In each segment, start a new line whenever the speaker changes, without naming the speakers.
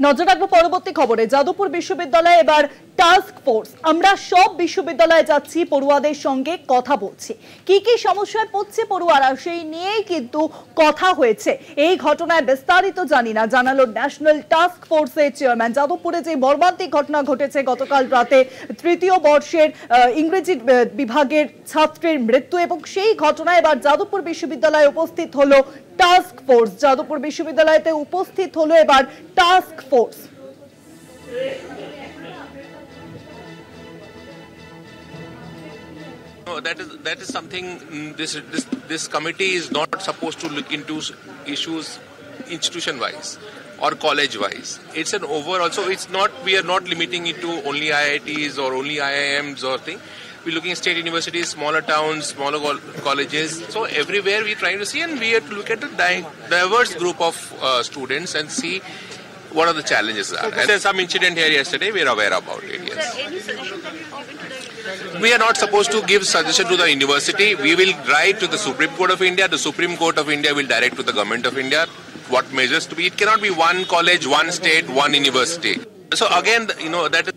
নজর রাখবো পরবর্তী খবরে। যাদবপুর বিশ্ববিদ্যালয়ে এবার টাস্ক ফোর্স। আমরা সব বিশ্ববিদ্যালয়ে যাচ্ছি, পড়ুয়াদের সঙ্গে কথা বলছি, কি কি সমস্যায় পড়ছে পড়ুয়ারা সেই নিয়েই কিন্তু কথা হয়েছে। এই ঘটনায় বিস্তারিত জানালো ন্যাশনাল টাস্ক ফোর্সের চেয়ারম্যান। যাদবপুরে যে মর্মান্তিক ঘটনা ঘটেছে গতকাল রাতে, তৃতীয় বর্ষের ইংরেজি বিভাগের ছাত্রের মৃত্যু, এবং সেই ঘটনায় এবার যাদবপুর বিশ্ববিদ্যালয়ে উপস্থিত হলো টাস্ক ফোর্স। যাদবপুর বিশ্ববিদ্যালয়তে উপস্থিত হলো এবার task force.
No, that is something. This committee is not supposed to look into issues institution wise or college wise. It's an overall. So it's not. We are not limiting it to only IITs or only IIMs or thing. We're looking at state universities, smaller towns, smaller colleges. So everywhere we're trying to see, and we have to look at the diverse group of students and see what are the challenges are. And there's some incident here yesterday. We're aware about it. Yes.
Sir, any suggestion that you give it to the university?
We are not supposed to give suggestion to the university. We will write to the Supreme Court of India. The Supreme Court of India will direct to the Government of India what measures to be. It cannot be one college, one state, one university. So again, that is.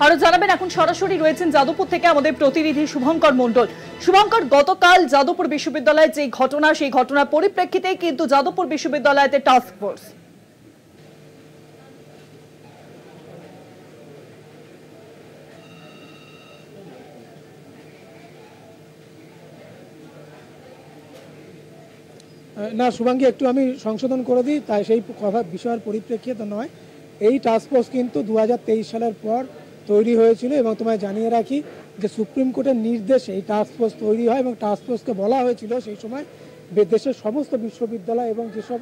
আরো জানাবেন, এখন সরাসরি রয়েছেন যাদবপুর থেকে আমাদের প্রতিনিধি শুভঙ্কর মণ্ডল। শুভঙ্কর, গতকাল যাদবপুর বিশ্ববিদ্যালয়ে যে ঘটনা, সেই ঘটনার পরিপ্রেক্ষিতেই কিন্তু যাদবপুর বিশ্ববিদ্যালয়তে টাস্ক ফোর্স।
না শুভাঙ্গী, একটু আমি সংশোধন করে দিই, তাই সেই কথা বিষয়ের পরিপ্রেক্ষিতে নয়। এই টাস্কফোর্স কিন্তু 2023 সালের পর তৈরি হয়েছিল, এবং তোমায় জানিয়ে রাখি যে সুপ্রিম কোর্টের নির্দেশে এই টাস্কফোর্স তৈরি হয়, এবং টাস্কফোর্সকে বলা হয়েছিল সেই সময় দেশের সমস্ত বিশ্ববিদ্যালয় এবং যেসব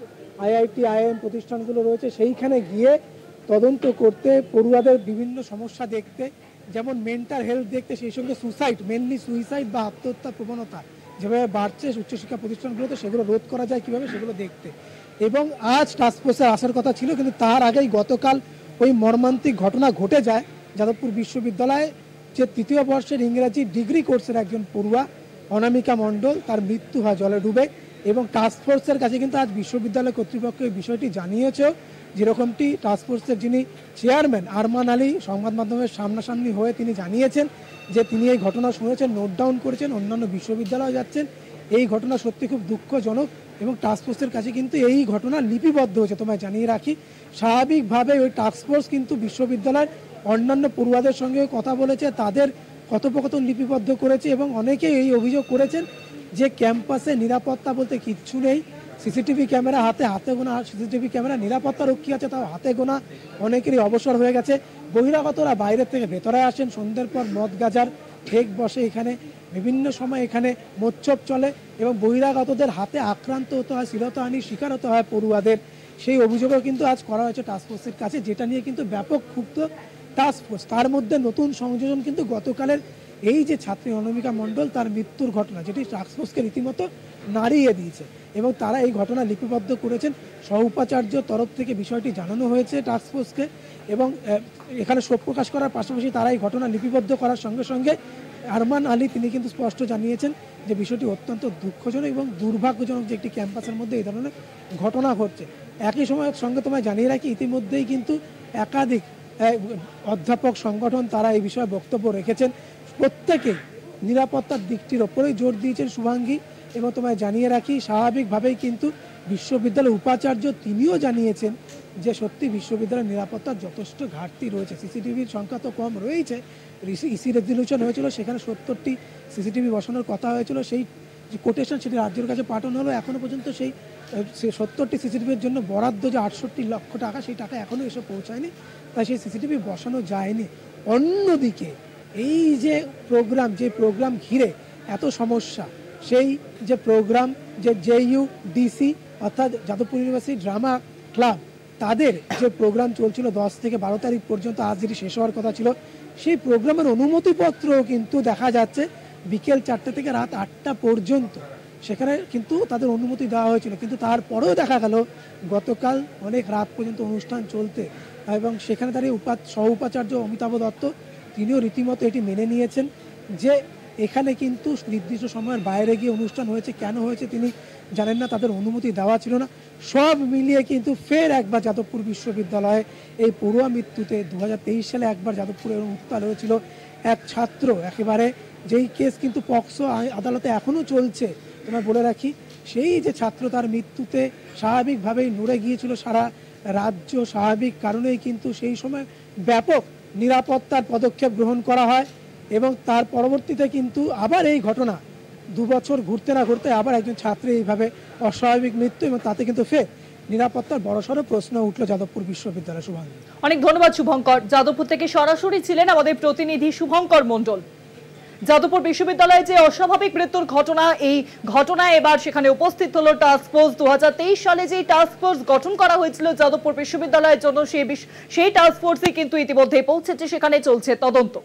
IIT IIM প্রতিষ্ঠানগুলো রয়েছে সেইখানে গিয়ে তদন্ত করতে, পড়ুয়াদের বিভিন্ন সমস্যা দেখতে, যেমন মেন্টাল হেলথ দেখতে, সেই সঙ্গে সুইসাইড, মেনলি সুইসাইড বা আত্মহত্যার প্রবণতা যেভাবে বাড়ছে উচ্চশিক্ষা প্রতিষ্ঠানগুলোতে, সেগুলো রোধ করা যায় কীভাবে সেগুলো দেখতে। এবং আজ টাস্কফোর্সের আসার কথা ছিল, কিন্তু তার আগেই গতকাল ওই মর্মান্তিক ঘটনা ঘটে যায় যাদবপুর বিশ্ববিদ্যালয়ে। যে তৃতীয় বর্ষের ইংরাজি ডিগ্রি কোর্সের একজন পড়ুয়া অনামিকা মণ্ডল, তার মৃত্যু হয় জলে ডুবে। এবং টাস্কফোর্সের কাছে কিন্তু আজ বিশ্ববিদ্যালয় কর্তৃপক্ষ এই বিষয়টি জানিয়েছে, যেরকমটি টাস্কফোর্সের যিনি চেয়ারম্যান আরমান আলী সংবাদ মাধ্যমের সামনাসামনি হয়ে তিনি জানিয়েছেন যে তিনি এই ঘটনা শুনেছেন, নোট ডাউন করেছেন, অন্যান্য বিশ্ববিদ্যালয়ে যাচ্ছেন। এই ঘটনা সত্যি খুব দুঃখজনক, এবং টাস্কফোর্সের কাছে কিন্তু এই ঘটনা লিপিবদ্ধ হয়েছে। তোমায় জানিয়ে রাখি, স্বাভাবিকভাবে ওই টাস্কফোর্স কিন্তু বিশ্ববিদ্যালয়ের অন্যান্য পড়ুয়াদের সঙ্গে কথা বলেছে, তাদের কথোপকথন লিপিবদ্ধ করেছে, এবং অনেকেই এই অভিযোগ করেছেন যে ক্যাম্পাসে নিরাপত্তা বলতে কিচ্ছু নেই। সিসিটিভি ক্যামেরা হাতে গোনা সিসিটিভি ক্যামেরা, নিরাপত্তা রক্ষী আছে তাও হাতে গোনা, অনেকেরই অবসর হয়ে গেছে। বহিরাগতরা বাইরের থেকে ভেতরে আসেন, সন্ধ্যের পর মদ গাজার ঠেক বসে এখানে, বিভিন্ন সময় এখানে মোচ্ছব চলে, এবং বহিরাগতদের হাতে আক্রান্ত হতে হয়, শ্লীলতাহানির শিকার হতে হয় পড়ুয়াদের। সেই অভিযোগও কিন্তু আজ করা হয়েছে টাস্কফোর্সের কাছে, যেটা নিয়ে কিন্তু ব্যাপক ক্ষুব্ধ টাস্কফোর্স। তার মধ্যে নতুন সংযোজন কিন্তু গতকালের এই যে ছাত্রী অনামিকা মণ্ডল, তার মৃত্যুর ঘটনা, যেটি টাস্কফোর্সকে রীতিমতো নাড়িয়ে দিয়েছে, এবং তারা এই ঘটনা লিপিবদ্ধ করেছেন। সহ উপাচার্য তরফ থেকে বিষয়টি জানানো হয়েছে টাস্কফোর্সকে, এবং এখানে শোক প্রকাশ করার পাশাপাশি তারা এই ঘটনা লিপিবদ্ধ করার সঙ্গে সঙ্গে আরমান আলী তিনি কিন্তু স্পষ্ট জানিয়েছেন যে বিষয়টি অত্যন্ত দুঃখজনক এবং দুর্ভাগ্যজনক যে একটি ক্যাম্পাসের মধ্যে এই ধরনের ঘটনা ঘটছে। একই সময়ের সঙ্গে তোমায় জানিয়ে রাখি, ইতিমধ্যেই কিন্তু একাধিক অধ্যাপক সংগঠন তারা এই বিষয়ে বক্তব্য রেখেছেন। প্রত্যেকেই নিরাপত্তার দিকটির ওপরেই জোর দিয়েছেন শুভাঙ্গী, এবং তোমায় জানিয়ে রাখি স্বাভাবিকভাবেই কিন্তু বিশ্ববিদ্যালয়ের উপাচার্য তিনিও জানিয়েছেন যে সত্যি বিশ্ববিদ্যালয়ের নিরাপত্তার যথেষ্ট ঘাটতি রয়েছে। সিসিটিভির সংখ্যা তো কম রয়েছে, ইসি রেজলিউশন হয়েছিল, সেখানে 70টি সিসিটিভি বসানোর কথা হয়েছিল, সেই যে কোটেশন সেটি রাজ্যের কাছে পাঠানো হলো। এখনও পর্যন্ত সেই 70টি সিসিটিভির জন্য বরাদ্দ যে 68 লক্ষ টাকা, সেই টাকা এখনও এসে পৌঁছায়নি, তাই সেই সিসিটিভি বসানো যায়নি। অন্যদিকে এই যে প্রোগ্রাম ঘিরে এত সমস্যা, সেই যে প্রোগ্রাম যে JUDC অর্থাৎ যাদবপুর ইউনিভার্সিটি ড্রামা ক্লাব, তাদের যে প্রোগ্রাম চলছিল 10 থেকে 12 তারিখ পর্যন্ত, আজ যেটি শেষ হওয়ার কথা ছিল, সেই প্রোগ্রামের অনুমতিপত্র কিন্তু দেখা যাচ্ছে বিকেল 4টে থেকে রাত 8টা পর্যন্ত সেখানে কিন্তু তাদের অনুমতি দেওয়া হয়েছিল। কিন্তু তারপরেও দেখা গেল গতকাল অনেক রাত পর্যন্ত অনুষ্ঠান চলতে, এবং সেখানে দাঁড়িয়ে সহ উপাচার্য অমিতাভ দত্ত তিনিও রীতিমতো এটি মেনে নিয়েছেন যে এখানে কিন্তু নির্দিষ্ট সময়ের বাইরে গিয়ে অনুষ্ঠান হয়েছে, কেন হয়েছে তিনি জানেন না, তাদের অনুমতি দেওয়া ছিল না। সব মিলিয়ে কিন্তু ফের একবার যাদবপুর বিশ্ববিদ্যালয়ে এই পড়ুয়া মৃত্যুতে 2023 সালে একবার যাদবপুরে উত্তাল হয়েছিল এক ছাত্র, একেবারে যেই কেস কিন্তু পক্সো আদালতে এখনও চলছে। তোমায় বলে রাখি, সেই যে ছাত্র তার মৃত্যুতে স্বাভাবিকভাবেই নড়ে গিয়েছিল সারা রাজ্য, স্বাভাবিক কারণেই কিন্তু সেই সময় ব্যাপক নিরাপত্তার পদক্ষেপ গ্রহণ করা হয় এবং তার পরবর্তীতে কিন্তু আবার এই ঘটনা 2 বছর ঘুরতে না ঘুরতে আবার একজন ছাত্রী এইভাবে অস্বাভাবিক মৃত্যু, এবং তাতে কিন্তু ফের নিরাপত্তার বড়সড় প্রশ্ন উঠল যাদবপুর বিশ্ববিদ্যালয়। শুভাঙ্গী,
অনেক ধন্যবাদ শুভঙ্কর। যাদবপুর থেকে সরাসরি ছিলেন আমাদের প্রতিনিধি শুভঙ্কর মণ্ডল। যাদবপুর বিশ্ববিদ্যালয়ে যে অস্বাভাবিক মৃত্যুর ঘটনা, এই ঘটনায় এবার সেখানে উপস্থিত হলো টাস্ক ফোর্স। 2023 সালে যে টাস্ক ফোর্স গঠন করা হয়েছিল যাদবপুর বিশ্ববিদ্যালয়ের জন্য, সেই টাস্ক ফোর্সই কিন্তু ইতিমধ্যে পৌঁছেছে, সেখানে চলছে তদন্ত।